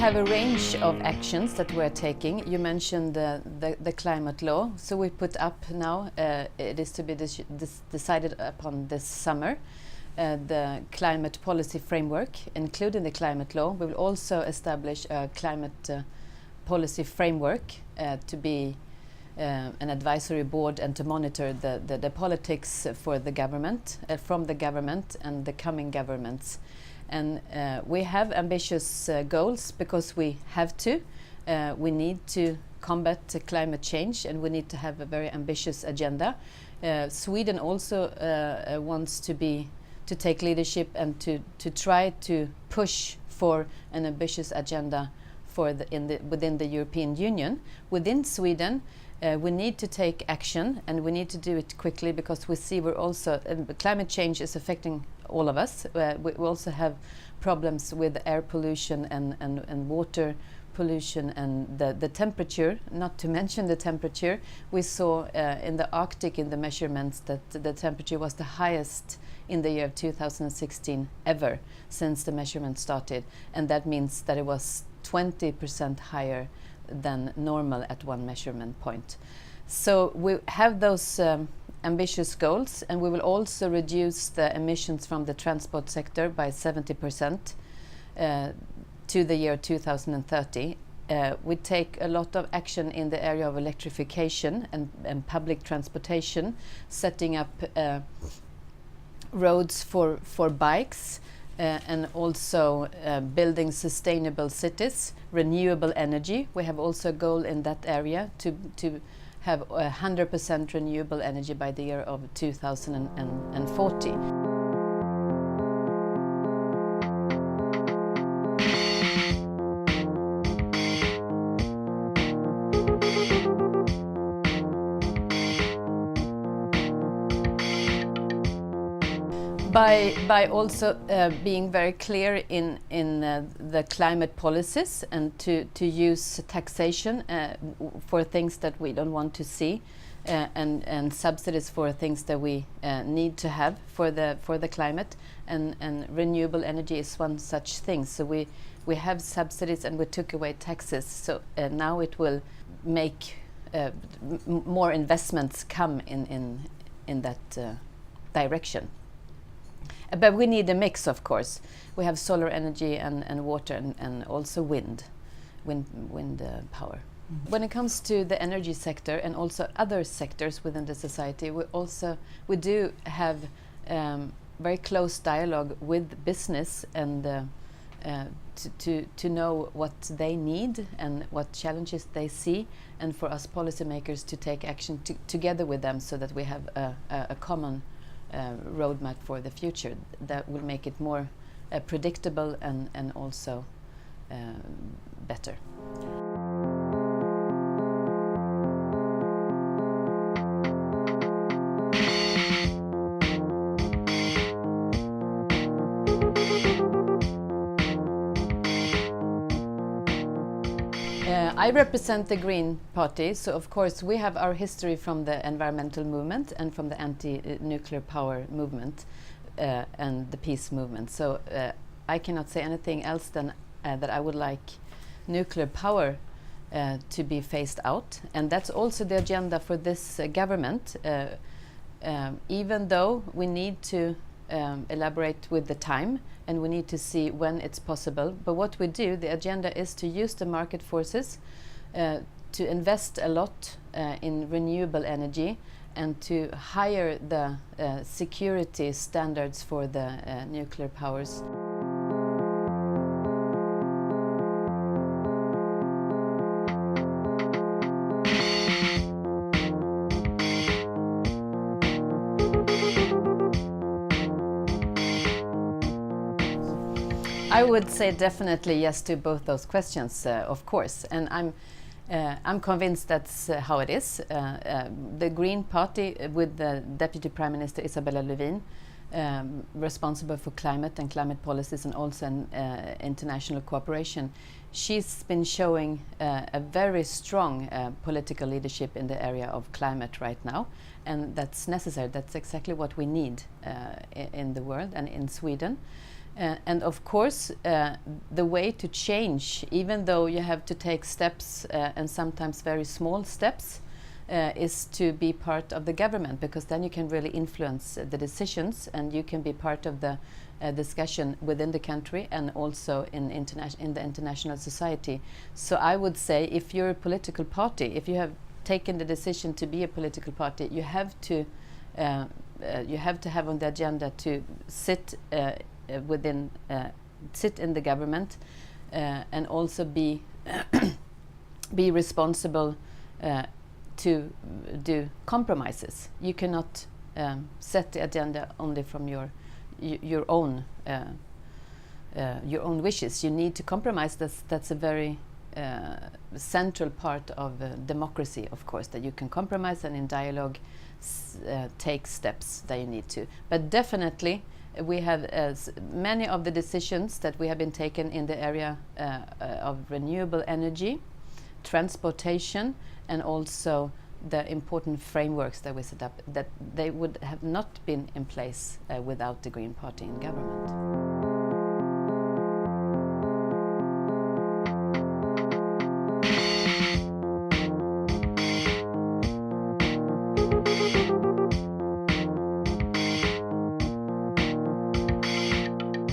have a range of actions that we're taking. You mentioned the climate law. So we put up now, it is to be decided upon this summer, the climate policy framework, including the climate law. We will also establish a climate policy framework to be an advisory board and to monitor the politics for the government, from the government and the coming governments. And we have ambitious goals because we have to. We need to combat climate change and we need to have a very ambitious agenda. Sweden also wants to take leadership and to try to push for an ambitious agenda for within the European Union. Within Sweden, we need to take action and we need to do it quickly because we see we're also climate change is affecting all of us. We also have problems with air pollution and water pollution and the temperature, not to mention the temperature. We saw in the Arctic in the measurements that the temperature was the highest in the year of 2016 ever since the measurement started, and that means that it was 20% higher than normal at one measurement point. So we have those ambitious goals, and we will also reduce the emissions from the transport sector by 70% to the year 2030. We take a lot of action in the area of electrification and public transportation, setting up roads for bikes, and also building sustainable cities, renewable energy. We have also a goal in that area to have 100% renewable energy by the year of 2040. By also being very clear in the climate policies and to use taxation for things that we don't want to see, and subsidies for things that we need to have for the climate, and renewable energy is one such thing. So we have subsidies and we took away taxes. So now it will make more investments come in that direction. But we need a mix, of course. We have solar energy and water and also wind power. Mm-hmm. When it comes to the energy sector and also other sectors within the society, we do have very close dialogue with business and to know what they need and what challenges they see, and for us policymakers to take action together with them so that we have a common roadmap for the future that will make it more predictable and also better. I represent the Green Party, so of course we have our history from the environmental movement and from the anti-nuclear power movement and the peace movement. So I cannot say anything else than that I would like nuclear power to be phased out, and that's also the agenda for this government, even though we need to elaborate with the time and we need to see when it's possible. But what we do, the agenda is to use the market forces to invest a lot in renewable energy and to higher the security standards for the nuclear powers. I would say definitely yes to both those questions, of course, and I'm convinced that's how it is. The Green Party, with the Deputy Prime Minister Isabella Lövin, responsible for climate and climate policies and also international cooperation, she's been showing a very strong political leadership in the area of climate right now, and that's necessary. That's exactly what we need in the world and in Sweden. And of course, the way to change, even though you have to take steps and sometimes very small steps, is to be part of the government, because then you can really influence the decisions and you can be part of the discussion within the country and also in the international society. So I would say, if you're a political party, if you have taken the decision to be a political party, you have to have on the agenda to sit sit in the government and also be be responsible to do compromises. You cannot set the agenda only from your own wishes. You need to compromise. That's a very central part of democracy, of course, that you can compromise and in dialogue take steps that you need to. But definitely we have many of the decisions that we have been taken in the area of renewable energy, transportation, and also the important frameworks that we set up, that they would have not been in place without the Green Party in government.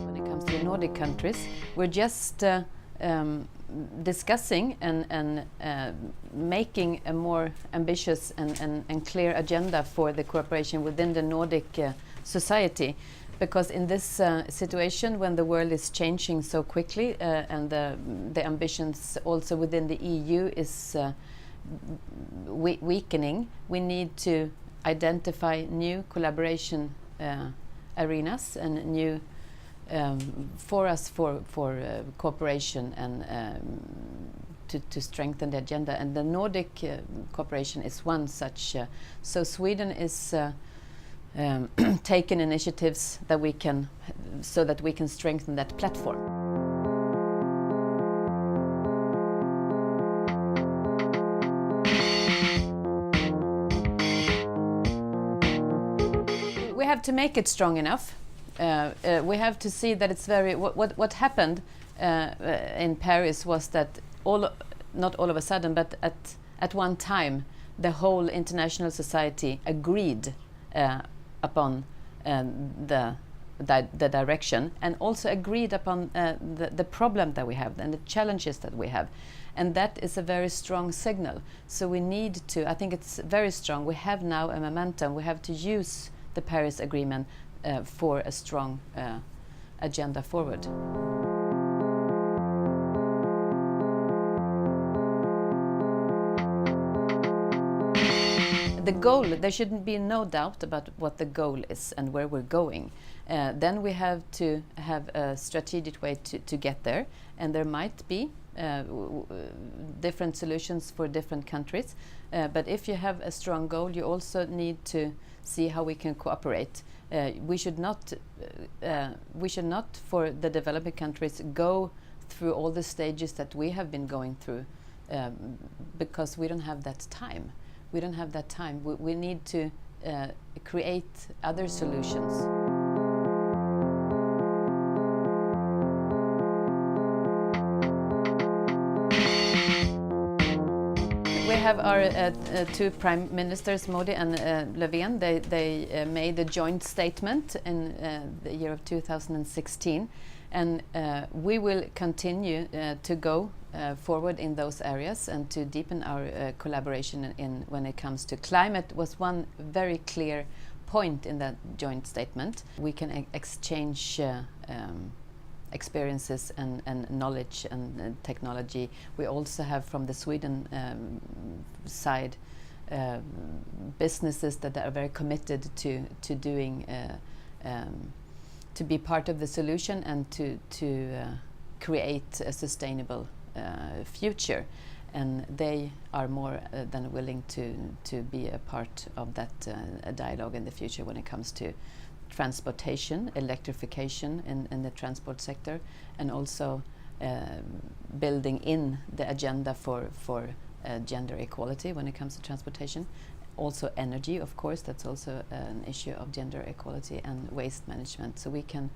When it comes to the Nordic countries, we're just discussing and making a more ambitious and clear agenda for the cooperation within the Nordic society, because in this situation when the world is changing so quickly and the ambitions also within the EU is weakening, we need to identify new collaboration arenas and new for us for cooperation and to strengthen the agenda, and the Nordic cooperation is one such. So Sweden is taking initiatives that we can, so that we can strengthen that platform. We have to make it strong enough. We have to see that it's very. What happened in Paris was that not all of a sudden, but at one time, the whole international society agreed upon the direction, and also agreed upon the problem that we have and the challenges that we have, and that is a very strong signal. So we need to. I think it's very strong. We have now a momentum. We have to use the Paris Agreement for a strong agenda forward. The goal, there shouldn't be no doubt about what the goal is and where we're going. Then we have to have a strategic way to get there, and there might be different solutions for different countries. But if you have a strong goal, you also need to see how we can cooperate. We should not, for the developing countries, go through all the stages that we have been going through, because we don't have that time. We don't have that time. We need to create other solutions. We have our two prime ministers, Modi and Lövin. They made a joint statement in the year of 2016, and we will continue to go forward in those areas and to deepen our collaboration when it comes to climate. Was one very clear point in that joint statement. We can exchange experiences and knowledge and technology. We also have from the Sweden side businesses that are very committed to doing to be part of the solution and to create a sustainable future, and they are more than willing to be a part of that dialogue in the future when it comes to transportation, electrification in the transport sector, and also building in the agenda for gender equality when it comes to transportation. Also energy, of course, that's also an issue of gender equality, and waste management. So we can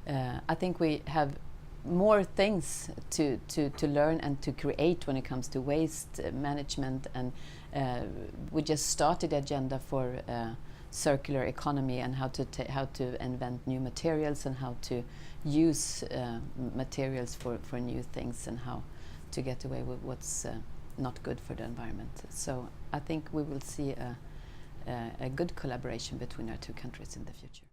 I think we have more things to learn and to create when it comes to waste management, and we just started the agenda for circular economy and how to invent new materials and how to use materials for new things and how to get away with what's not good for the environment. So I think we will see a good collaboration between our two countries in the future.